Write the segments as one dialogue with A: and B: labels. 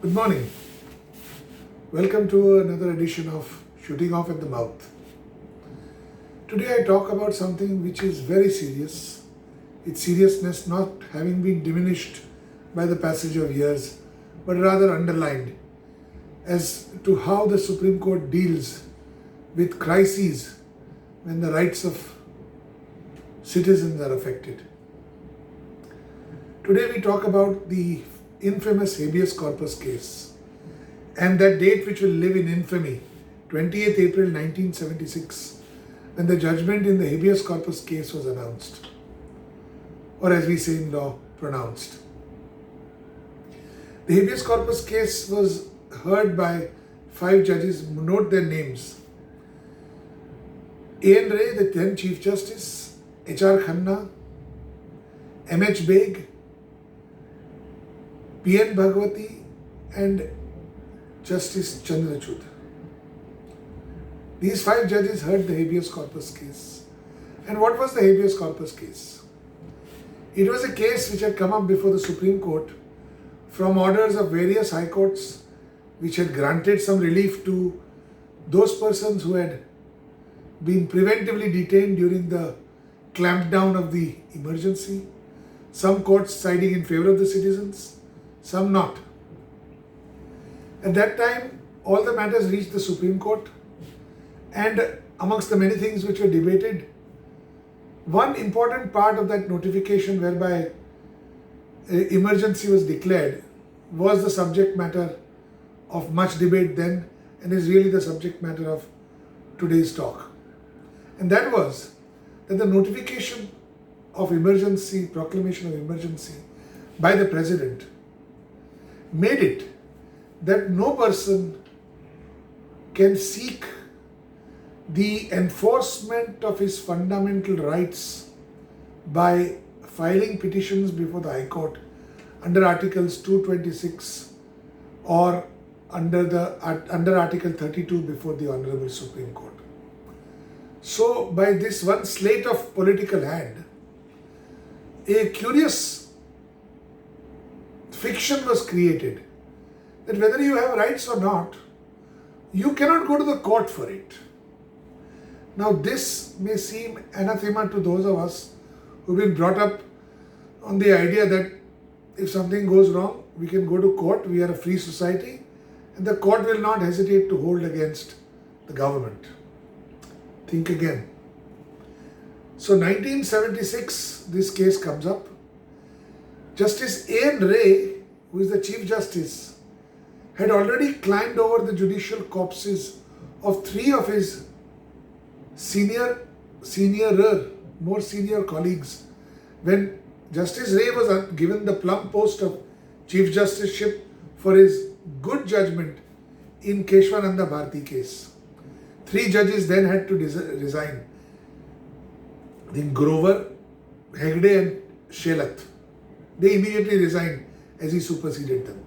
A: Good morning. Welcome to another edition of Shooting Off at the Mouth. Today I talk about something which is very serious, its seriousness not having been diminished by the passage of years, but rather underlined as to how the Supreme Court deals with crises when the rights of citizens are affected. Today we talk about the infamous habeas corpus case and that date which will live in infamy, 28th April 1976, when the judgment in the habeas corpus case was announced, or as we say in law, pronounced. The habeas corpus case was heard by 5 judges. Note their names: A.N. Ray, the then Chief Justice, H.R. Khanna, M.H. Beg, P.N. Bhagwati, and Justice Chandrachud. These 5 judges heard the habeas corpus case. And what was the habeas corpus case? It was a case which had come up before the Supreme Court from orders of various high courts which had granted some relief to those persons who had been preventively detained during the clampdown of the emergency. Some courts siding in favor of the citizens, some not. At that time, all the matters reached the Supreme Court, and amongst the many things which were debated, one important part of that notification whereby emergency was declared was the subject matter of much debate then, and is really the subject matter of today's talk. And that was that the notification of emergency, proclamation of emergency by the President made it that no person can seek the enforcement of his fundamental rights by filing petitions before the High Court under Articles 226 or under Article 32 before the Honorable Supreme Court. So by this one sleight of political hand, a curious fiction was created that whether you have rights or not, you cannot go to the court for it. Now this may seem anathema to those of us who've been brought up on the idea that if something goes wrong, we can go to court, we are a free society, and the court will not hesitate to hold against the government. Think again. So 1976, this case comes up. Justice A.N. Ray, who is the Chief Justice, had already climbed over the judicial corpses of 3 of his more senior colleagues when Justice Ray was given the plum post of Chief Justiceship for his good judgment in Keshwananda Bharti case. 3 judges then had to resign. I think Grover, Hegde and Shelat. They immediately resigned as he superseded them.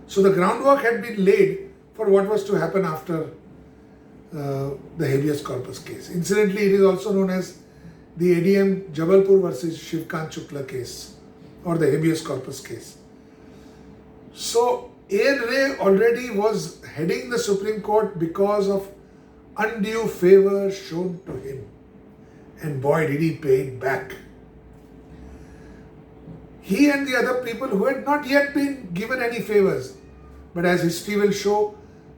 A: So the groundwork had been laid for what was to happen after the habeas corpus case. Incidentally, it is also known as the ADM Jabalpur versus Shivkant Shukla case, or the habeas corpus case. So A.N. Ray already was heading the Supreme Court because of undue favor shown to him. And boy, did he pay it back. He and the other people who had not yet been given any favors, but as history will show,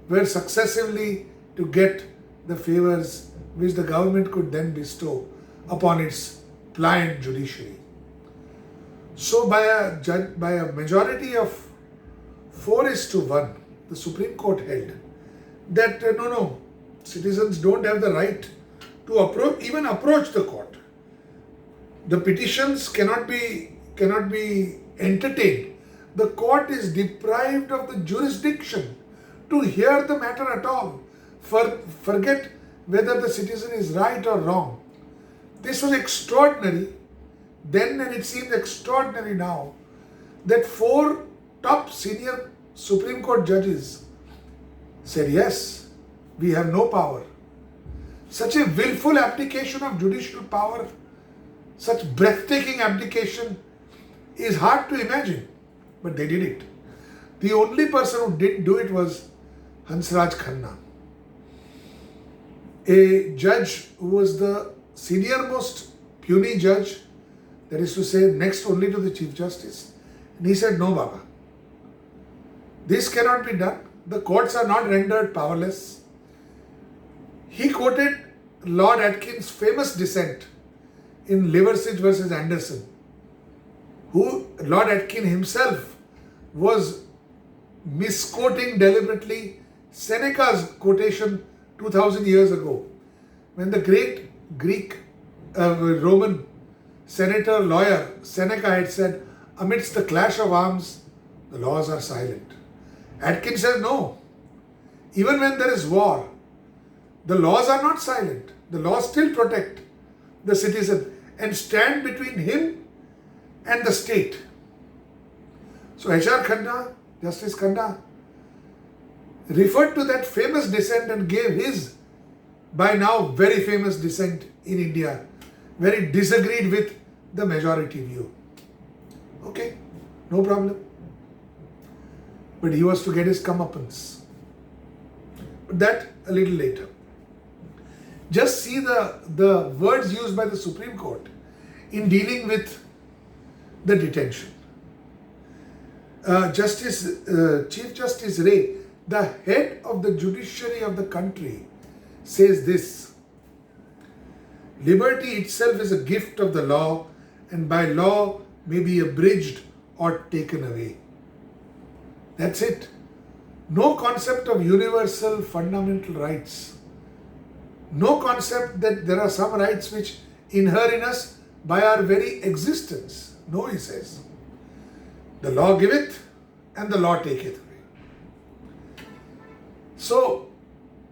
A: were successively to get the favors which the government could then bestow upon its pliant judiciary. So by a majority of 4:1, the Supreme Court held that no, citizens don't have the right to even approach the court. The petitions cannot be entertained. The court is deprived of the jurisdiction to hear the matter at all. Forget whether the citizen is right or wrong. This was extraordinary then, and it seems extraordinary now, that 4 top senior Supreme Court judges said, yes, we have no power. Such a willful abdication of judicial power, such breathtaking abdication is hard to imagine, but they did it. The only person who didn't do it was Hansraj Khanna, a judge who was the senior-most puisne judge, that is to say, next only to the Chief Justice. And he said, no, Baba, this cannot be done. The courts are not rendered powerless. He quoted Lord Atkin's famous dissent in Liversidge versus Anderson, who Lord Atkin himself was misquoting deliberately Seneca's quotation 2000 years ago, when the great Greek Roman senator lawyer Seneca had said, amidst the clash of arms, the laws are silent. Atkin says, no, even when there is war, the laws are not silent. The laws still protect the citizen and stand between him and the state. So H.R. Khanna, Justice Khanna, referred to that famous dissent and gave his, by now very famous dissent in India, where he disagreed with the majority view. Okay, no problem. But he was to get his comeuppance. But that a little later. Just see the words used by the Supreme Court in dealing with the detention. Chief Justice Ray, the head of the judiciary of the country, says this: liberty itself is a gift of the law, and by law may be abridged or taken away. That's it. No concept of universal fundamental rights. No concept that there are some rights which inhere in us by our very existence. No, he says. The law giveth and the law taketh away. So,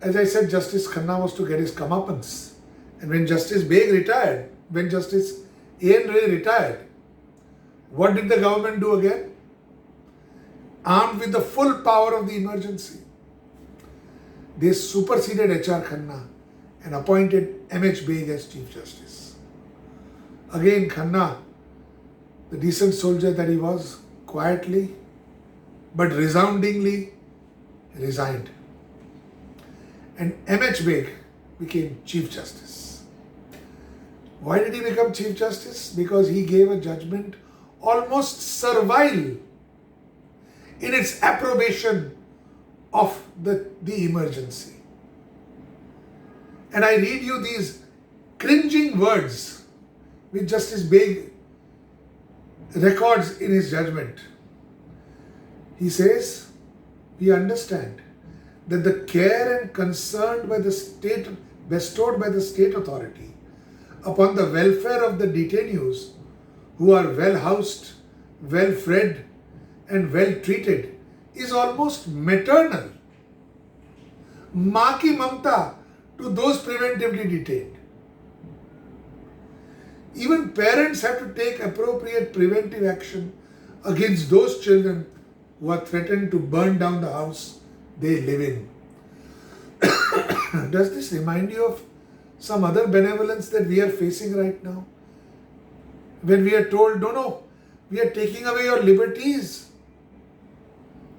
A: as I said, Justice Khanna was to get his comeuppance. And when Justice Beg retired, when Justice A.N. Ray retired, what did the government do again? Armed with the full power of the emergency, they superseded H.R. Khanna and appointed M.H. Beg as Chief Justice. Again, Khanna, the decent soldier that he was, quietly but resoundingly resigned. And M.H. Beg became Chief Justice. Why did he become Chief Justice? Because he gave a judgment almost servile in its approbation of the emergency. And I read you these cringing words which Justice Beg records in his judgment. He says, we understand that the care and concern by the state, bestowed by the state authority upon the welfare of the detainees who are well housed, well fed and well treated is almost maternal. Maa ki mamta to those preventively detained. Even parents have to take appropriate preventive action against those children who are threatened to burn down the house they live in. Does this remind you of some other benevolence that we are facing right now? When we are told, no, we are taking away your liberties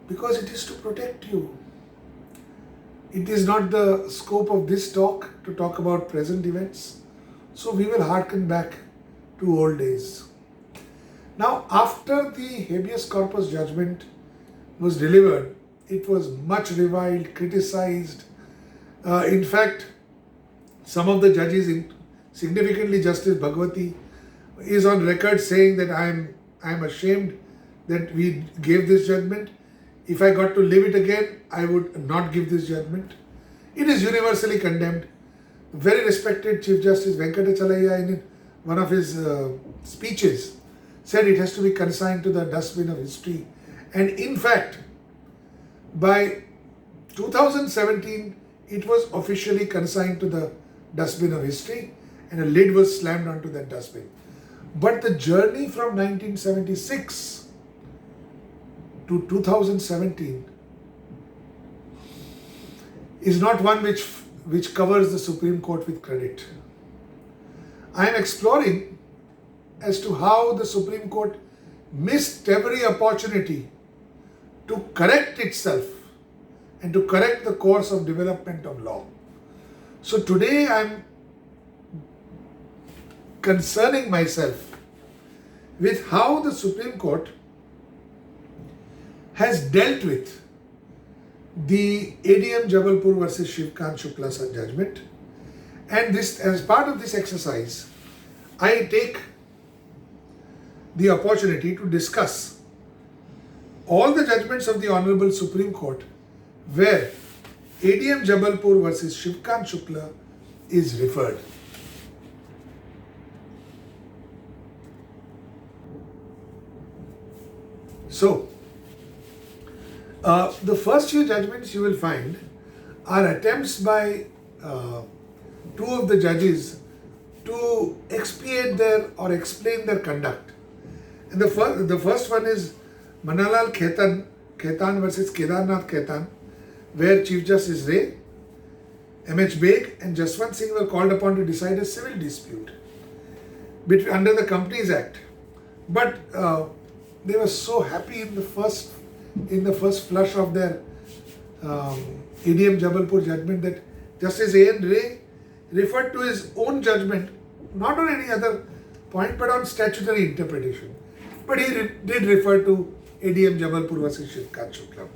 A: because it is to protect you. It is not the scope of this talk to talk about present events. So we will hearken back to old days. Now, after the habeas corpus judgment was delivered, it was much reviled, criticized. In fact, some of the judges, significantly Justice Bhagwati, is on record saying that I am ashamed that we gave this judgment. If I got to live it again, I would not give this judgment. It is universally condemned. Very respected Chief Justice Venkatachalaya, in one of his speeches, said it has to be consigned to the dustbin of history. And in fact, by 2017, it was officially consigned to the dustbin of history and a lid was slammed onto that dustbin. But the journey from 1976 to 2017 is not one which covers the Supreme Court with credit. I am exploring as to how the Supreme Court missed every opportunity to correct itself and to correct the course of development of law. So today I am concerning myself with how the Supreme Court has dealt with the ADM Jabalpur versus Shivkant Shukla judgment. And this, as part of this exercise, I take the opportunity to discuss all the judgments of the Honorable Supreme Court where ADM Jabalpur versus Shivkant Shukla is referred. So, the first few judgments you will find are attempts by two of the judges to expiate their or explain their conduct. And the first one is Manalal Khaitan versus Kedarnath Khaitan, where Chief Justice Ray, M.H. Beg and Jaswant Singh were called upon to decide a civil dispute under the Companies Act. But they were so happy in the first flush of their ADM Jabalpur judgment that Justice A.N. Ray referred to his own judgment, not on any other point, but on statutory interpretation. But he did refer to ADM Jabalpur versus Shivkant Shukla.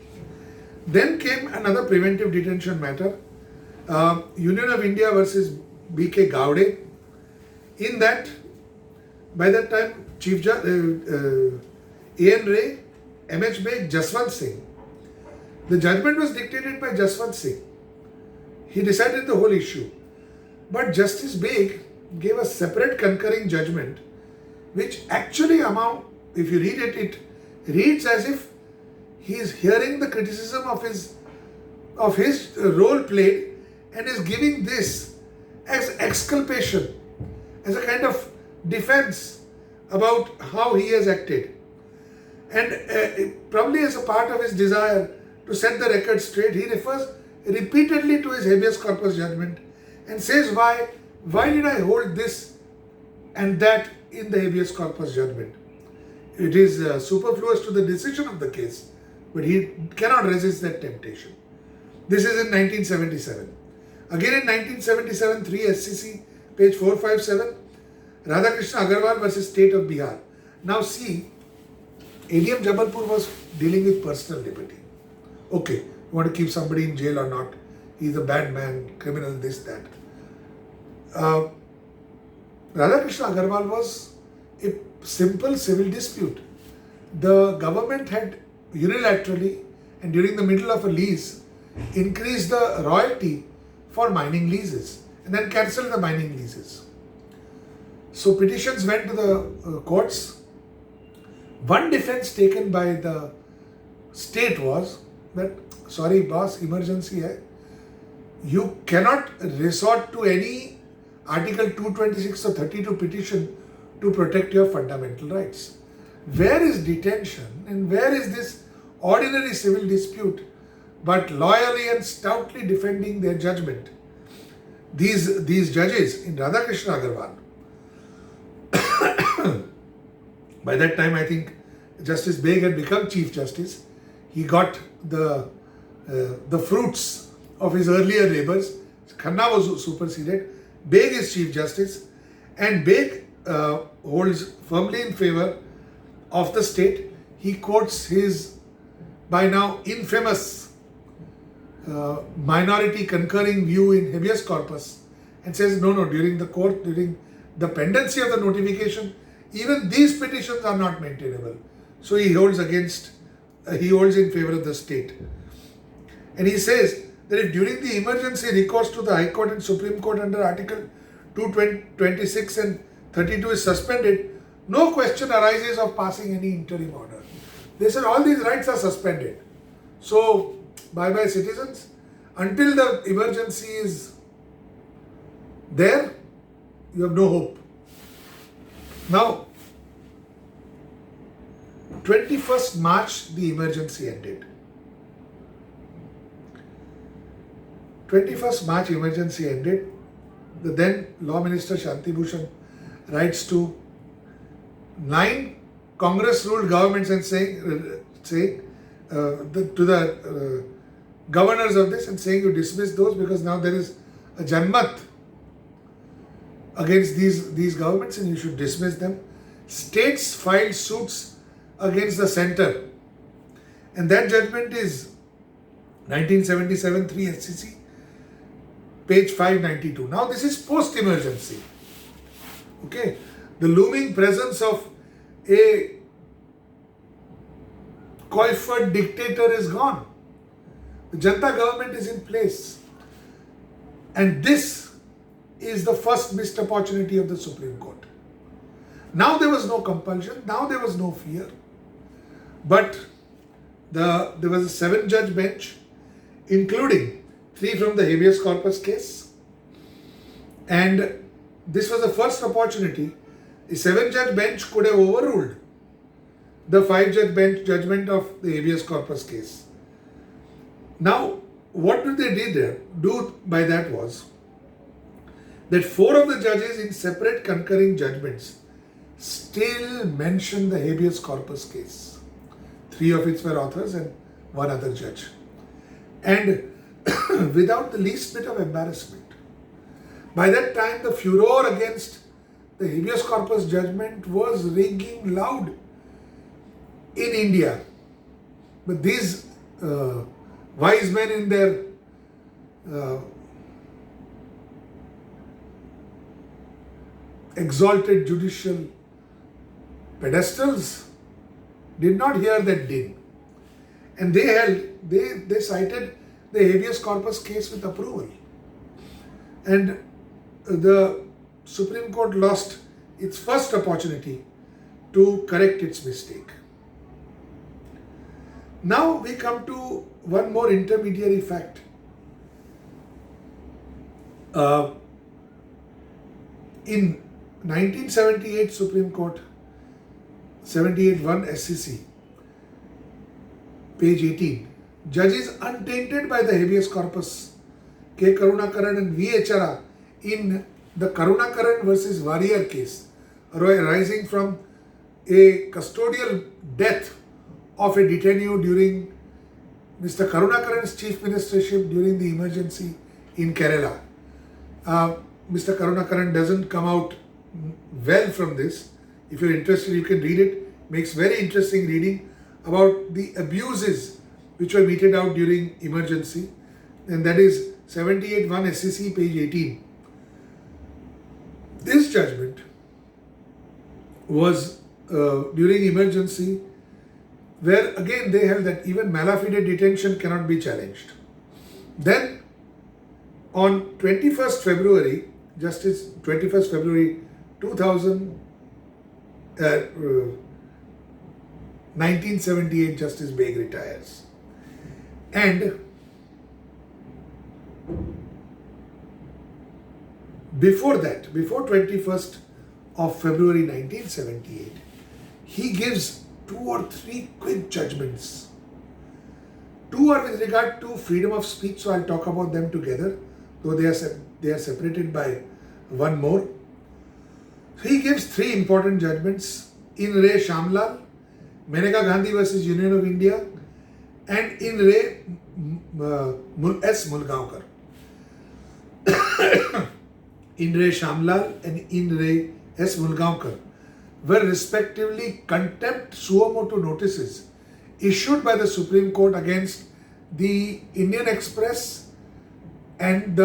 A: Then came another preventive detention matter, Union of India versus B.K. Gowde. In that, by that time, Chief Justice A.N. Ray, M.H. Beg, Jaswant Singh. The judgment was dictated by Jaswant Singh. He decided the whole issue. But Justice Beg gave a separate concurring judgment, which actually if you read it, it reads as if he is hearing the criticism of his role played and is giving this as exculpation, as a kind of defense about how he has acted. And probably as a part of his desire to set the record straight, he refers repeatedly to his habeas corpus judgment and says, why did I hold this and that in the habeas corpus judgment? It is superfluous to the decision of the case, but he cannot resist that temptation. This is in 1977. Again in 1977, 3 SCC, page 457, Radhakrishna Agarwal versus State of Bihar. Now see, ADM Jabalpur was dealing with personal liberty. Okay, you want to keep somebody in jail or not? He's a bad man, criminal, this, that. Radhakrishna Agarwal was a simple civil dispute. The government had unilaterally and during the middle of a lease increased the royalty for mining leases and then cancelled the mining leases. So petitions went to the courts. One defense taken by the state was that, sorry boss, emergency hai. You cannot resort to any Article 226 or 32 petition to protect your fundamental rights. Where is detention and where is this ordinary civil dispute but loyally and stoutly defending their judgment? These judges in Radhakrishna Agarwal, by that time I think Justice Beg had become Chief Justice. He got the fruits of his earlier labors. Khanna was superseded. Beg is Chief Justice, and Beg holds firmly in favor of the state. He quotes his by now infamous minority concurring view in habeas corpus and says no, during the pendency of the notification, even these petitions are not maintainable. So he holds in favor of the state. And he says that if during the emergency recourse to the High Court and Supreme Court under Article 226 and 32 is suspended, no question arises of passing any interim order. They said all these rights are suspended. So, bye-bye citizens. Until the emergency is there, you have no hope. Now, 21st March, the emergency ended. 21st March emergency ended. The then Law Minister Shanti Bhushan writes to 9 Congress-ruled governments and saying governors of this and saying you dismiss those because now there is a janmat against these governments and you should dismiss them. States filed suits against the center, and that judgment is 1977 3 SCC, page 592. Now this is post-emergency. Okay, the looming presence of a coiffed dictator is gone. The Janata government is in place. And this is the first missed opportunity of the Supreme Court. Now there was no compulsion, now there was no fear. But there was a 7-judge bench, including 3 from the habeas corpus case. And this was the first opportunity. A 7-judge bench could have overruled the 5-judge bench judgment of the habeas corpus case. Now, what did they do by that was that 4 of the judges in separate concurring judgments still mentioned the habeas corpus case. 3 of which were authors and 1 other judge. And without the least bit of embarrassment. By that time, the furor against the habeas corpus judgment was ringing loud in India. But these wise men in their exalted judicial pedestals did not hear that din. And they cited the habeas corpus case with approval. And the Supreme Court lost its first opportunity to correct its mistake. Now we come to one more intermediary fact. In 1978 Supreme Court, 78-1 SCC, page 18, judges untainted by the habeas corpus, K. Karunakaran and V. Echara, in the Karunakaran versus Warrior case, arising from a custodial death of a detainee during Mr. Karunakaran's chief ministership during the emergency in Kerala. Mr. Karunakaran doesn't come out well from this. If you're interested, you can read it. Makes very interesting reading about the abuses which were meted out during emergency. And that is 78-1 SCC, page 18. This judgment was during emergency, where again they held that even malafide detention cannot be challenged. Then on 21st February 1978, Justice Beg retires. And before that, before 21st of February 1978, he gives 2 or 3 quick judgments. 2 are with regard to freedom of speech, so I'll talk about them together, though they are separated by one more. He gives 3 important judgments: in re Shamlal, Maneka Gandhi versus Union of India, and in re S. Mulgaonkar. In re Shamlal and in re S. Mulgaonkar were respectively contempt suo motu notices issued by the Supreme Court against the Indian Express and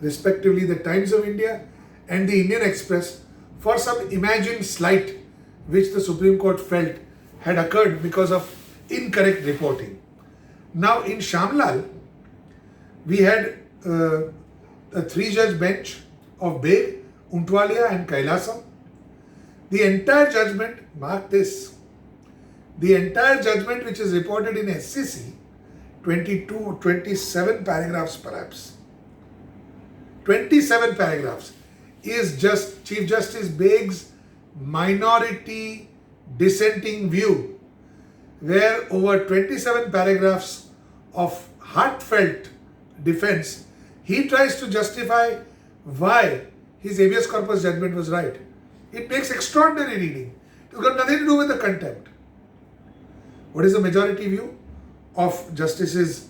A: respectively the Times of India and the Indian Express for some imagined slight which the Supreme Court felt had occurred because of incorrect reporting. Now in Shamlal, we had a 3-judge bench of Beg, Untwalia and Kailasam. The entire judgment, mark this, the entire judgment which is reported in SCC, 22, 27 paragraphs perhaps, 27 paragraphs, is just Chief Justice Beg's minority dissenting view, where over 27 paragraphs of heartfelt defense, he tries to justify why his habeas corpus judgment was right. It makes extraordinary reading. It's got nothing to do with the contempt. What is the majority view of Justices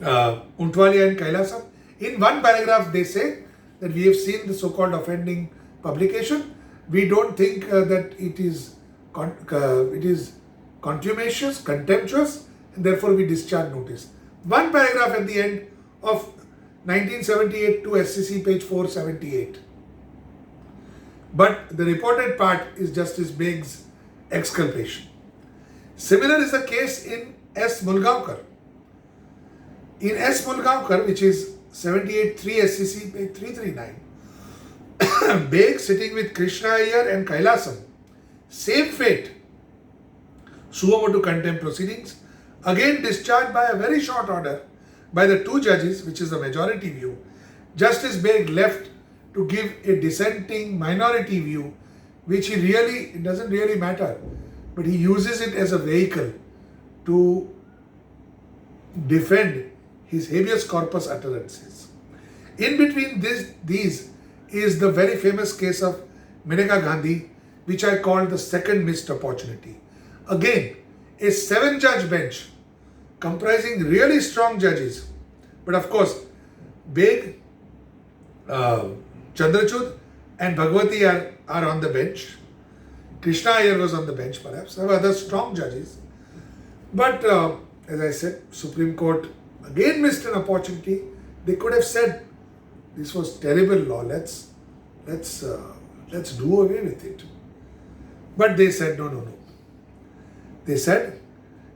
A: Untwalia and Kailasam? In one paragraph, they say that we have seen the so-called offending publication. We don't think that it is contumacious, contemptuous, and therefore we discharge notice. One paragraph at the end of 1978 to SCC page 478. But the reported part is Justice Beg's exculpation. Similar is the case in S. Mulgaonkar. In S. Mulgaonkar, which is 78.3 SCC page 339, Beg sitting with Krishna Iyer and Kailasam, same fate, suo motu contempt proceedings, again discharged by a very short order by the two judges, which is the majority view. Justice Beg left to give a dissenting minority view, which it doesn't really matter, but he uses it as a vehicle to defend his habeas corpus utterances. In between these is the very famous case of Maneka Gandhi, which I call the second missed opportunity. Again, a 7-judge bench comprising really strong judges. But of course, Beg, Chandrachud and Bhagwati are on the bench. Krishna Iyer was on the bench perhaps. There were other strong judges. But as I said, Supreme Court again missed an opportunity. They could have said, this was terrible law, let's do away with it. But they said, no. They said,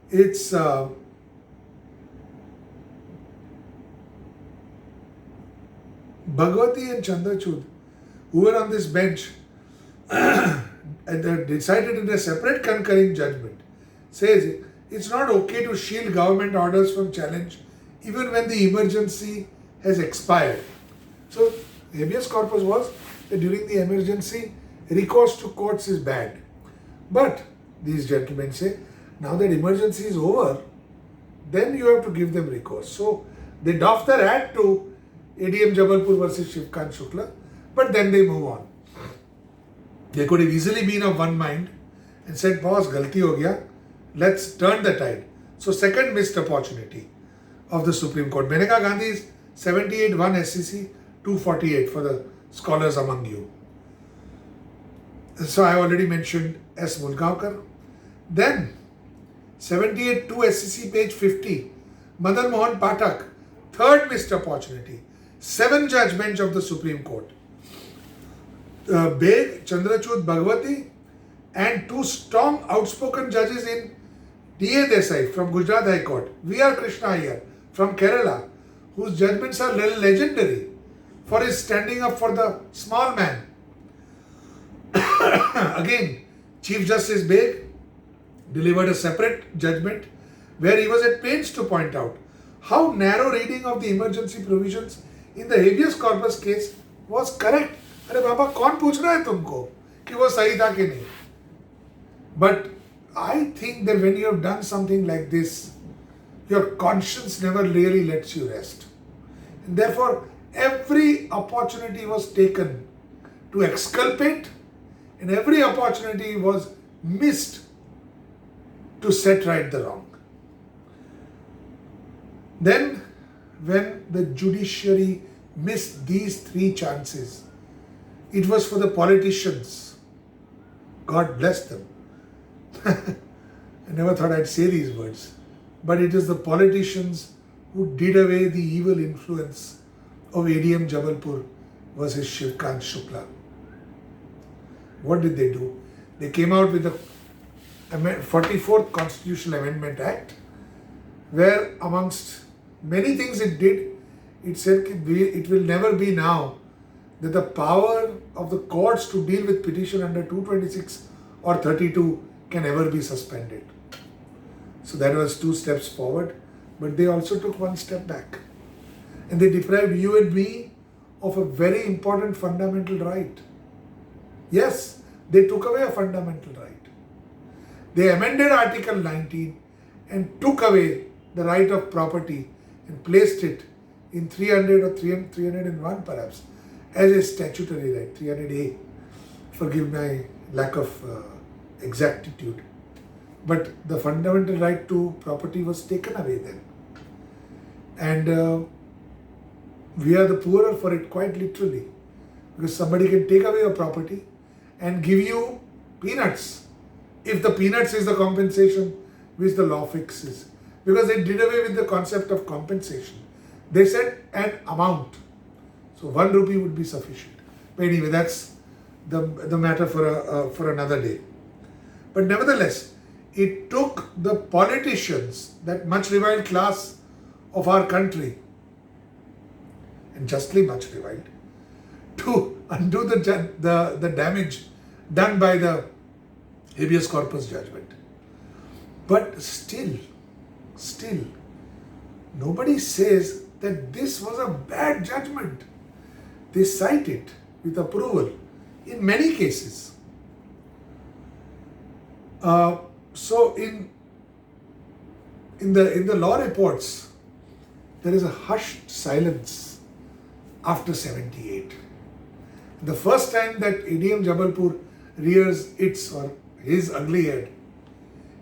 A: it's Bhagwati and Chandrachud, who were on this bench, and they decided in a separate concurring judgment, says it's not okay to shield government orders from challenge even when the emergency has expired. So habeas corpus was that during the emergency, recourse to courts is bad. But these gentlemen say, now that emergency is over, then you have to give them recourse. So they doff their hat to ADM Jabalpur versus Shivkant Shukla, but then they move on. They could have easily been of one mind and said, boss, galti ho gaya, let's turn the tide. So second missed opportunity of the Supreme Court. Maneka Gandhi's 78.1 SCC 248 for the scholars among you. So I already mentioned S. Mulgaonkar. Then 78.2 SCC page 50, Madan Mohan Pathak, third missed opportunity. 7-judge bench of the Supreme Court. Beg, Chandrachud, Bhagwati, and 2 strong outspoken judges in D.A. Desai from Gujarat High Court, V.R. Krishna Iyer from Kerala, whose judgments are legendary for his standing up for the small man. Again, Chief Justice Beg delivered a separate judgment where he was at pains to point out how narrow reading of the emergency provisions in the habeas corpus case was correct. अरे बाबा कौन पूछ रहा है तुमको कि वो सही था कि नहीं? But I think that when you have done something like this, your conscience never really lets you rest. And therefore, every opportunity was taken to exculpate, and every opportunity was missed to set right the wrong. Then, when the judiciary missed these 3 chances, it was for the politicians. God bless them. I never thought I'd say these words. But it is the politicians who did away the evil influence of ADM Jabalpur versus Shivkant Shukla. What did they do? They came out with the 44th Constitutional Amendment Act, where amongst many things it did, it said it will never be now that the power of the courts to deal with petition under 226 or 32 can ever be suspended. So that was 2 steps forward, but they also took 1 step back. And they deprived you and me of a very important fundamental right. Yes, they took away a fundamental right. They amended Article 19 and took away the right of property and placed it in 300 or 301 perhaps as a statutory right, 300A. Forgive my lack of exactitude. But the fundamental right to property was taken away then. And we are the poorer for it, quite literally. Because somebody can take away your property and give you peanuts. If the peanuts is the compensation which the law fixes. Because they did away with the concept of compensation. They said an amount. So 1 rupee would be sufficient. But anyway, that's the matter for another day. But nevertheless, it took the politicians, that much reviled class of our country, and justly much reviled, to undo the damage done by the habeas corpus judgment. But still, nobody says that this was a bad judgment. They cite it with approval in many cases. So in the law reports, there is a hushed silence after 78. The first time that ADM Jabalpur rears its or his ugly head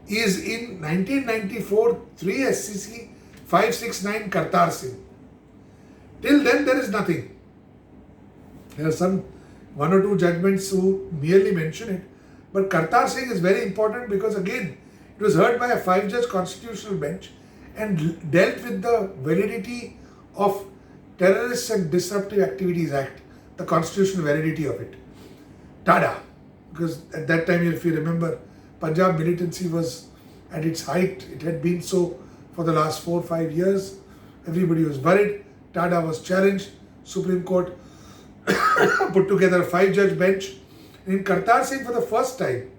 A: is in 1994, 3 SCC 569 Kartar Singh. Till then there is nothing. There are one or two judgments who merely mention it. But Kartar Singh is very important because again, it was heard by a 5-judge constitutional bench and dealt with the validity of Terrorists and Disruptive Activities Act, the constitutional validity of it. Tada, because at that time, if you remember, Punjab militancy was at its height. It had been so for the last 4 or 5 years. Everybody was worried. Tada was challenged. Supreme Court put together a 5-judge bench. In Kartar Singh, for the first time,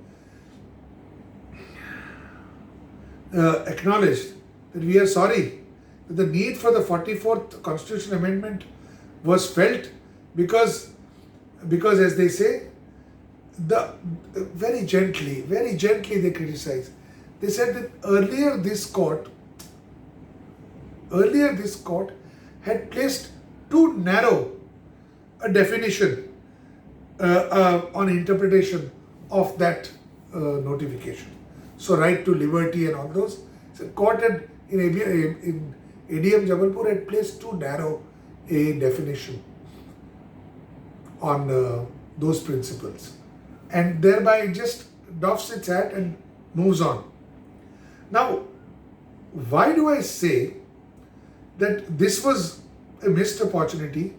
A: acknowledged that we are sorry that the need for the 44th constitutional amendment was felt because as they say, very gently they criticize. They said that earlier this court had placed too narrow a definition on interpretation of that notification. So right to liberty and all those. So court had in ADM Jabalpur had placed too narrow a definition on those principles. And thereby it just doffs its hat and moves on. Now, why do I say that this was a missed opportunity?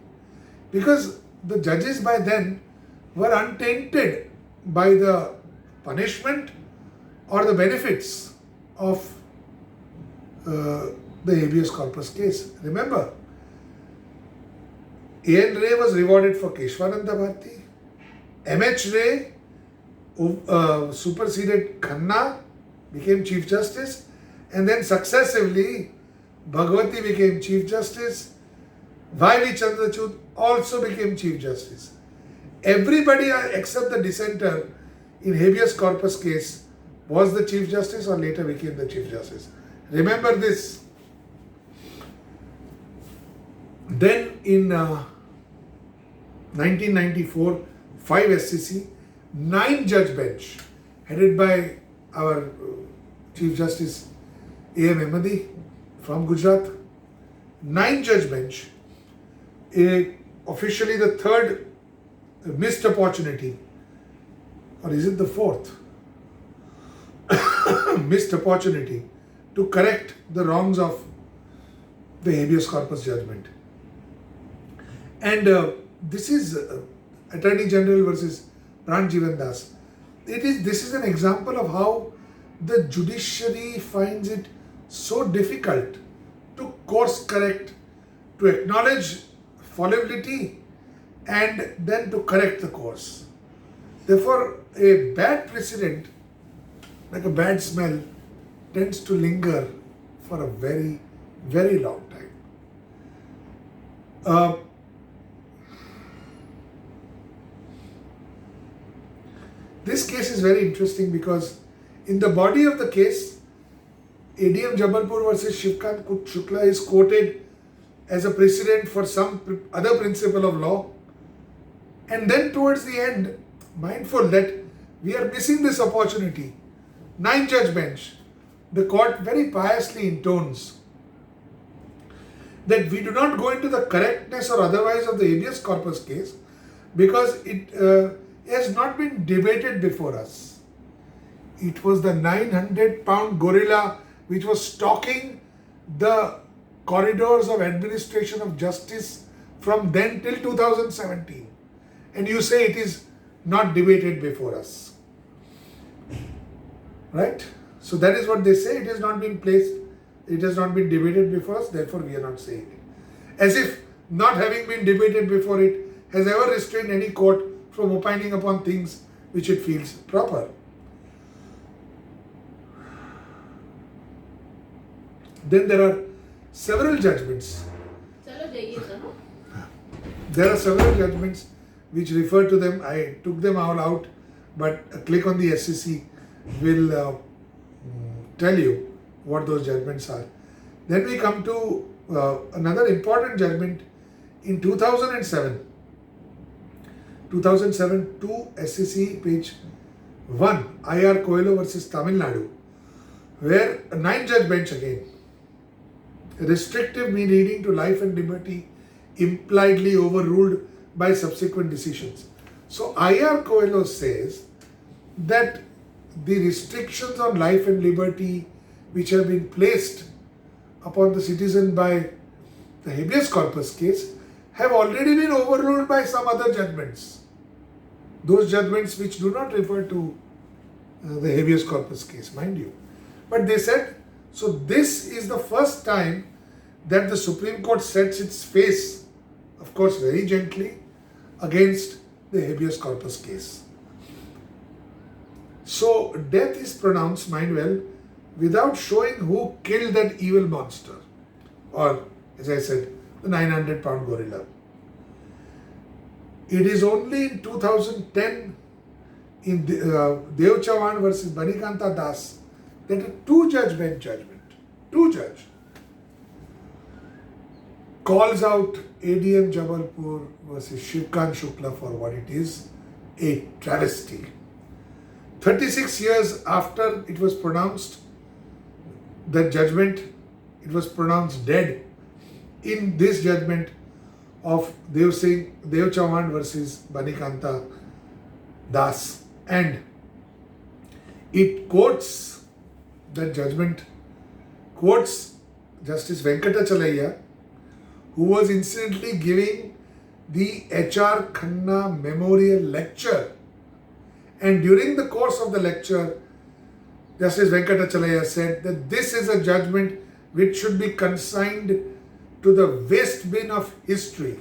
A: Because the judges by then were untainted by the punishment or the benefits of the habeas corpus case. Remember, A.N. Ray was rewarded for Keshwananda Bharti. M.H. Ray superseded Khanna, became Chief Justice, and then successively Bhagwati became Chief Justice. Y.V. Chandrachud also became Chief Justice. Everybody except the dissenter in habeas corpus case was the Chief Justice or later became the Chief Justice. Remember this. Then in 1994, 5 SCC, 9-judge bench headed by our Chief Justice A.M. Ahmadi from Gujarat. 9-judge bench, officially the third missed opportunity, or is it the fourth? Missed opportunity to correct the wrongs of the habeas corpus judgment. And this is Attorney General versus Pran Jeevan Das. This is an example of how the judiciary finds it so difficult to course correct, to acknowledge fallibility and then to correct the course. Therefore, a bad precedent, like a bad smell, tends to linger for a very, very long time. This case is very interesting because in the body of the case, ADM Jabalpur versus Shivkant Shukla is quoted as a precedent for some other principle of law. And then towards the end, mindful that we are missing this opportunity 9-judge bench, the court very piously intones that we do not go into the correctness or otherwise of the habeas corpus case because it has not been debated before us. It was the 900-pound gorilla which was stalking the corridors of administration of justice from then till 2017. And you say it is not debated before us. Right? So that is what they say. It has not been placed, it has not been debated before us, therefore we are not saying it. As if not having been debated before it has ever restrained any court from opining upon things which it feels proper. Then there are several judgments. There are several judgments which refer to them. I took them all out, but a click on the SCC will tell you what those judgments are. Then we come to another important judgment in 2007. 2007 2 SCC page 1 IR Coelho versus Tamil Nadu, where a 9-judge bench again, restrictive mean leading to life and liberty impliedly overruled by subsequent decisions. So IR Coelho says that the restrictions on life and liberty which have been placed upon the citizen by the habeas corpus case have already been overruled by some other judgments. Those judgments which do not refer to the habeas corpus case, mind you. But they said, so this is the first time that the Supreme Court sets its face, of course very gently, against the habeas corpus case. So death is pronounced, mind well, without showing who killed that evil monster, or as I said, the 900-pound gorilla. It is only in 2010 in Dev Chavan versus Banikanta Das that a 2-judge bench judgment, 2-judge, calls out ADM Jabalpur versus Shivkant Shukla for what it is, a travesty. 36 years after it was pronounced, that judgment, it was pronounced dead in this judgment of Dev Chavan versus Banikanta Das. And it quotes, that judgment quotes Justice Venkatachalaya, who was incidentally giving the H.R. Khanna Memorial Lecture. And during the course of the lecture, Justice Venkatachalaya said that this is a judgment which should be consigned to the waste bin of history.